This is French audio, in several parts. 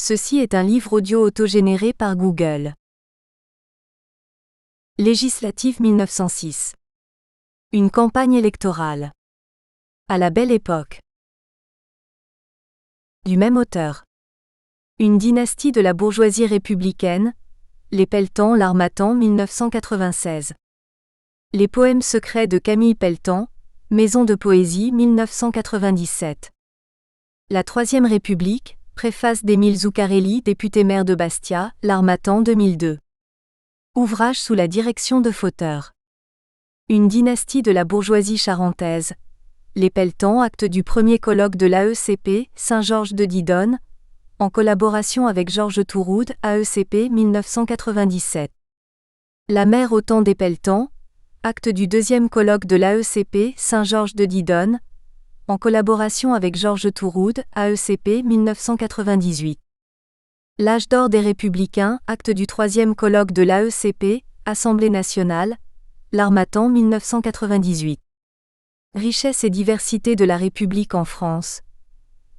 Ceci est un livre audio autogénéré par Google. Législative 1906. Une campagne électorale. À la belle époque. Du même auteur. Une dynastie de la bourgeoisie républicaine, les Pelletan, l'Harmattan 1996. Les poèmes secrets de Camille Pelletan, Maison de poésie 1997. La Troisième République, préface d'Émile Zuccarelli, député-maire de Bastia, l'Harmattan 2002. Ouvrage sous la direction de Fauteur. Une dynastie de la bourgeoisie charentaise. Les Pelletan, acte du premier colloque de l'AECP, Saint-Georges de Didonne, en collaboration avec Georges Touroud, AECP 1997. La mère au temps des Pelletan, acte du deuxième colloque de l'AECP, Saint-Georges de Didonne, en collaboration avec Georges Touroud, AECP 1998. L'âge d'or des Républicains, acte du troisième colloque de l'AECP, Assemblée nationale, l'Harmattan 1998. Richesse et diversité de la République en France.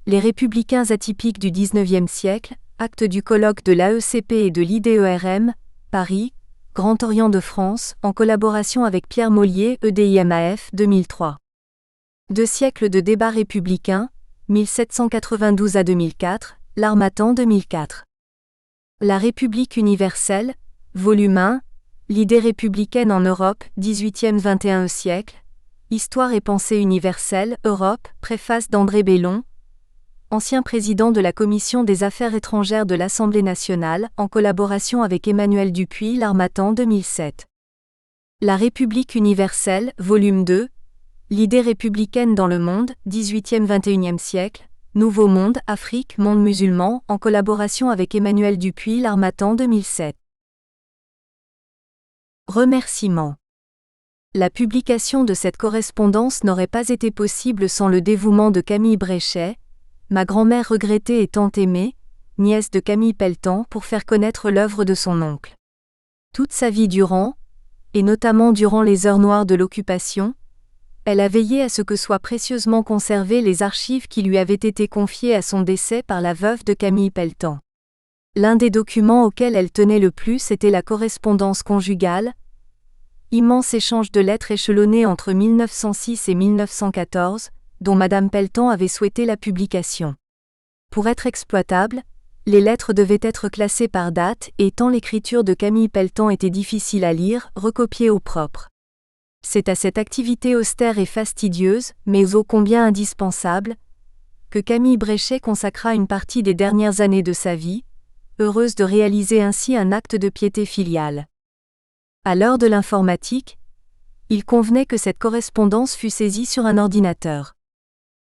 Les Républicains atypiques du XIXe siècle, acte du colloque de l'AECP et de l'IDERM, Paris, Grand Orient de France, en collaboration avec Pierre Mollier, EDIMAF 2003. 2 siècles de débats républicains, 1792 à 2004, l'Harmattan 2004. La République universelle, volume 1, l'idée républicaine en Europe, 18e-21e siècle, Histoire et pensée universelle, Europe, préface d'André Bellon, ancien président de la Commission des Affaires étrangères de l'Assemblée nationale, en collaboration avec Emmanuel Dupuis, l'Harmattan 2007. La République universelle, volume 2, l'idée républicaine dans le monde, 18e-21e siècle, Nouveau Monde, Afrique, Monde musulman, en collaboration avec Emmanuel Dupuis, l'Harmattan 2007. Remerciements. La publication de cette correspondance n'aurait pas été possible sans le dévouement de Camille Bréchet, ma grand-mère regrettée et tant aimée, nièce de Camille Pelletan, pour faire connaître l'œuvre de son oncle. Toute sa vie durant, et notamment durant les heures noires de l'occupation, elle a veillé à ce que soient précieusement conservées les archives qui lui avaient été confiées à son décès par la veuve de Camille Pelletan. L'un des documents auxquels elle tenait le plus était la correspondance conjugale, immense échange de lettres échelonnées entre 1906 et 1914, dont Madame Pelletan avait souhaité la publication. Pour être exploitables, les lettres devaient être classées par date et, tant l'écriture de Camille Pelletan était difficile à lire, recopiées au propre. C'est à cette activité austère et fastidieuse, mais ô combien indispensable, que Camille Bréchet consacra une partie des dernières années de sa vie, heureuse de réaliser ainsi un acte de piété filiale. À l'heure de l'informatique, il convenait que cette correspondance fût saisie sur un ordinateur.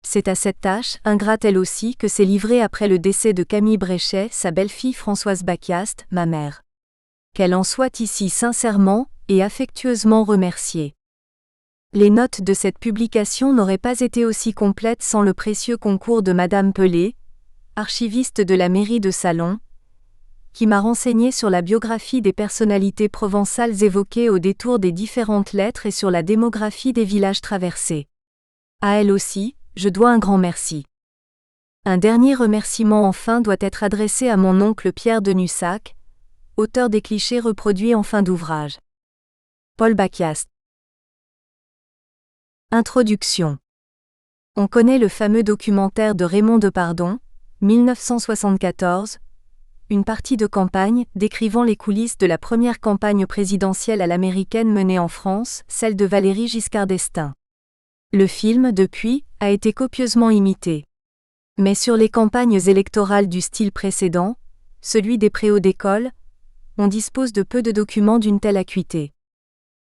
C'est à cette tâche, ingrate elle aussi, que s'est livrée après le décès de Camille Bréchet sa belle-fille Françoise Bacquiast, ma mère. Qu'elle en soit ici sincèrement et affectueusement remerciée. Les notes de cette publication n'auraient pas été aussi complètes sans le précieux concours de Madame Pelé, archiviste de la mairie de Salon, qui m'a renseigné sur la biographie des personnalités provençales évoquées au détour des différentes lettres et sur la démographie des villages traversés. À elle aussi, je dois un grand merci. Un dernier remerciement enfin doit être adressé à mon oncle Pierre de Nussac, auteur des clichés reproduits en fin d'ouvrage. Paul Bacquiast. Introduction. On connaît le fameux documentaire de Raymond Depardon, 1974, une partie de campagne décrivant les coulisses de la première campagne présidentielle à l'américaine menée en France, celle de Valéry Giscard d'Estaing. Le film, depuis, a été copieusement imité. Mais sur les campagnes électorales du style précédent, celui des préaux d'école, on dispose de peu de documents d'une telle acuité.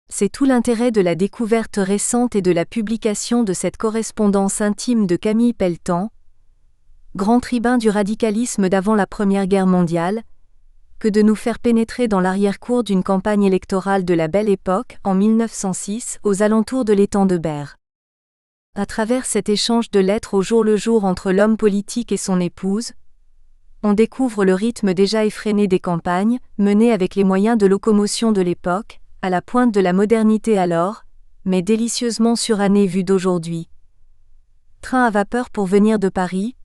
C'est tout l'intérêt de la découverte récente et de la publication de cette correspondance intime de Camille Pelletan, grand tribun du radicalisme d'avant la Première Guerre mondiale, que de nous faire pénétrer dans l'arrière-cour d'une campagne électorale de la belle époque, en 1906, aux alentours de l'étang de Berre. À travers cet échange de lettres au jour le jour entre l'homme politique et son épouse, on découvre le rythme déjà effréné des campagnes, menées avec les moyens de locomotion de l'époque, à la pointe de la modernité alors, mais délicieusement surannée vue d'aujourd'hui. Train à vapeur pour venir de Paris,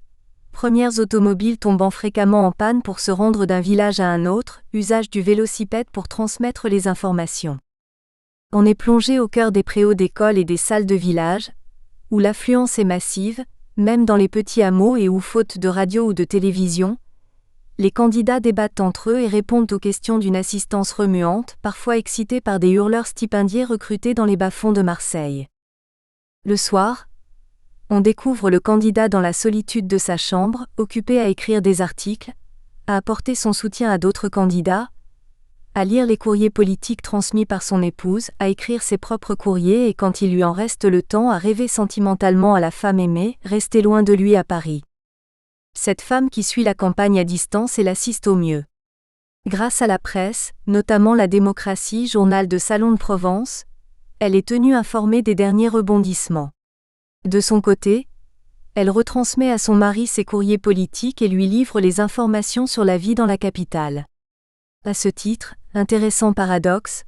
Premières automobiles tombant fréquemment en panne pour se rendre d'un village à un autre, usage du vélocipède pour transmettre les informations. On est plongé au cœur des préaux d'écoles et des salles de village, où l'affluence est massive, même dans les petits hameaux et où, faute de radio ou de télévision, les candidats débattent entre eux et répondent aux questions d'une assistance remuante, parfois excitée par des hurleurs stipendiés recrutés dans les bas-fonds de Marseille. Le soir, on découvre le candidat dans la solitude de sa chambre, occupé à écrire des articles, à apporter son soutien à d'autres candidats, à lire les courriers politiques transmis par son épouse, à écrire ses propres courriers et quand il lui en reste le temps à rêver sentimentalement à la femme aimée, restée loin de lui à Paris. Cette femme qui suit la campagne à distance et l'assiste au mieux. Grâce à la presse, notamment La Démocratie, journal de Salon de Provence, elle est tenue informée des derniers rebondissements. De son côté, elle retransmet à son mari ses courriers politiques et lui livre les informations sur la vie dans la capitale. À ce titre, intéressant paradoxe,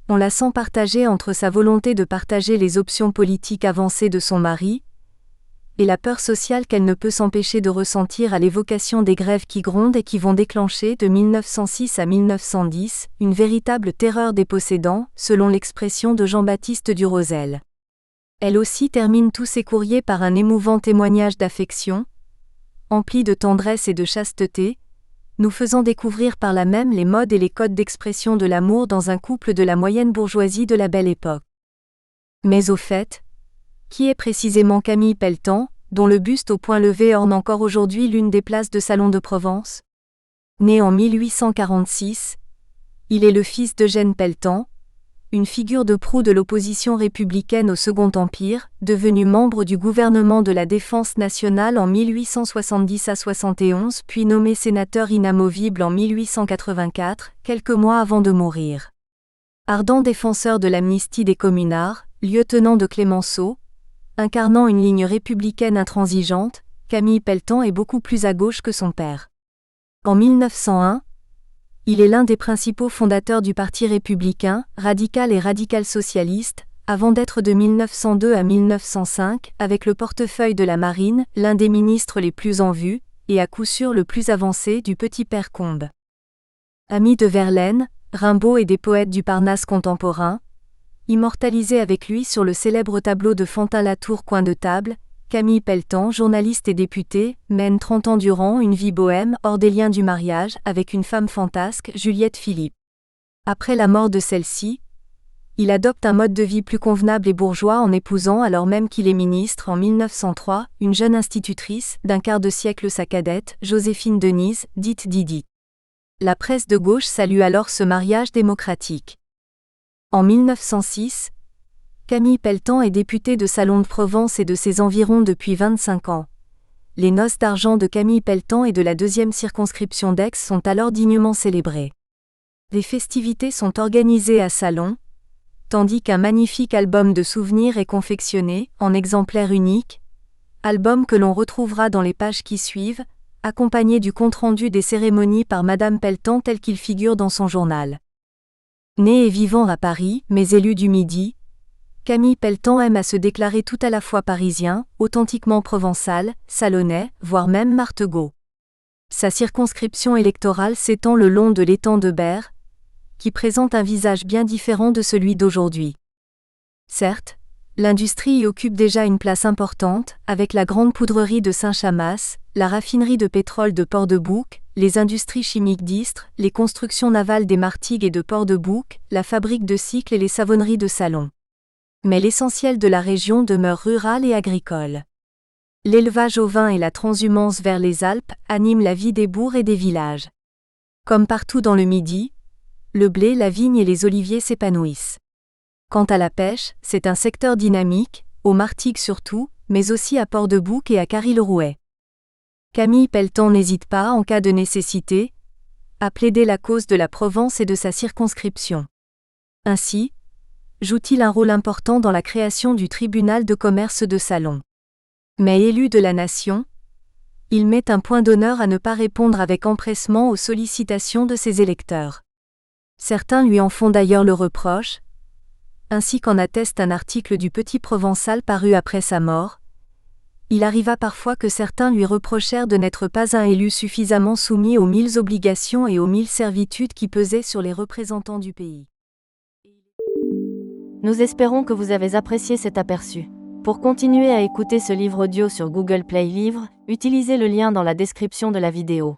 on la sent partagée entre sa volonté de partager les options politiques avancées de son mari, et la peur sociale qu'elle ne peut s'empêcher de ressentir à l'évocation des grèves qui grondent et qui vont déclencher de 1906 à 1910 une véritable terreur des possédants, selon l'expression de Jean-Baptiste Durosel. Elle aussi termine tous ses courriers par un émouvant témoignage d'affection, empli de tendresse et de chasteté, nous faisant découvrir par là même les modes et les codes d'expression de l'amour dans un couple de la moyenne bourgeoisie de la Belle Époque. Mais au fait, qui est précisément Camille Pelletan, dont le buste au point levé orne encore aujourd'hui l'une des places de Salon de Provence ? Né en 1846, il est le fils d'Eugène Pelletan, une figure de proue de l'opposition républicaine au Second Empire, devenu membre du gouvernement de la Défense nationale en 1870 à 71 puis nommé sénateur inamovible en 1884, quelques mois avant de mourir. Ardent défenseur de l'amnistie des communards, lieutenant de Clémenceau, incarnant une ligne républicaine intransigeante, Camille Pelletan est beaucoup plus à gauche que son père. En 1901, il est l'un des principaux fondateurs du Parti républicain, radical et radical-socialiste, avant d'être de 1902 à 1905, avec le portefeuille de la Marine, l'un des ministres les plus en vue, et à coup sûr le plus avancé du petit père Combes. Ami de Verlaine, Rimbaud et des poètes du Parnasse contemporain, immortalisé avec lui sur le célèbre tableau de Fantin-Latour Coin de table, Camille Pelletan, journaliste et député, mène 30 ans durant une vie bohème hors des liens du mariage avec une femme fantasque, Juliette Philippe. Après la mort de celle-ci, il adopte un mode de vie plus convenable et bourgeois en épousant alors même qu'il est ministre en 1903, une jeune institutrice, d'un quart de siècle sa cadette, Joséphine Denise, dite Didi. La presse de gauche salue alors ce mariage démocratique. En 1906, Camille Pelletan est député de Salon de Provence et de ses environs depuis 25 ans. Les noces d'argent de Camille Pelletan et de la 2e circonscription d'Aix sont alors dignement célébrées. Les festivités sont organisées à Salon, tandis qu'un magnifique album de souvenirs est confectionné, en exemplaire unique, album que l'on retrouvera dans les pages qui suivent, accompagné du compte-rendu des cérémonies par Madame Pelletan tel qu'il figure dans son journal. Né et vivant à Paris, mais élu du Midi, Camille Pelletan aime à se déclarer tout à la fois parisien, authentiquement provençal, salonnais, voire même martegaud. Sa circonscription électorale s'étend le long de l'étang de Berre, qui présente un visage bien différent de celui d'aujourd'hui. Certes, l'industrie y occupe déjà une place importante, avec la grande poudrerie de Saint-Chamas, la raffinerie de pétrole de Port-de-Bouc, les industries chimiques d'Istres, les constructions navales des Martigues et de Port-de-Bouc, la fabrique de cycles et les savonneries de Salon. Mais l'essentiel de la région demeure rural et agricole. L'élevage ovin et la transhumance vers les Alpes animent la vie des bourgs et des villages. Comme partout dans le Midi, le blé, la vigne et les oliviers s'épanouissent. Quant à la pêche, c'est un secteur dynamique, aux Martigues surtout, mais aussi à Port-de-Bouc et à Carry-le-Rouet. Camille Pelletan n'hésite pas, en cas de nécessité, à plaider la cause de la Provence et de sa circonscription. Ainsi, joue-t-il un rôle important dans la création du tribunal de commerce de Salon. Mais élu de la nation, il met un point d'honneur à ne pas répondre avec empressement aux sollicitations de ses électeurs. Certains lui en font d'ailleurs le reproche, ainsi qu'en atteste un article du Petit Provençal paru après sa mort. Il arriva parfois que certains lui reprochèrent de n'être pas un élu suffisamment soumis aux 1000 obligations et aux 1000 servitudes qui pesaient sur les représentants du pays. Nous espérons que vous avez apprécié cet aperçu. Pour continuer à écouter ce livre audio sur Google Play Livres, utilisez le lien dans la description de la vidéo.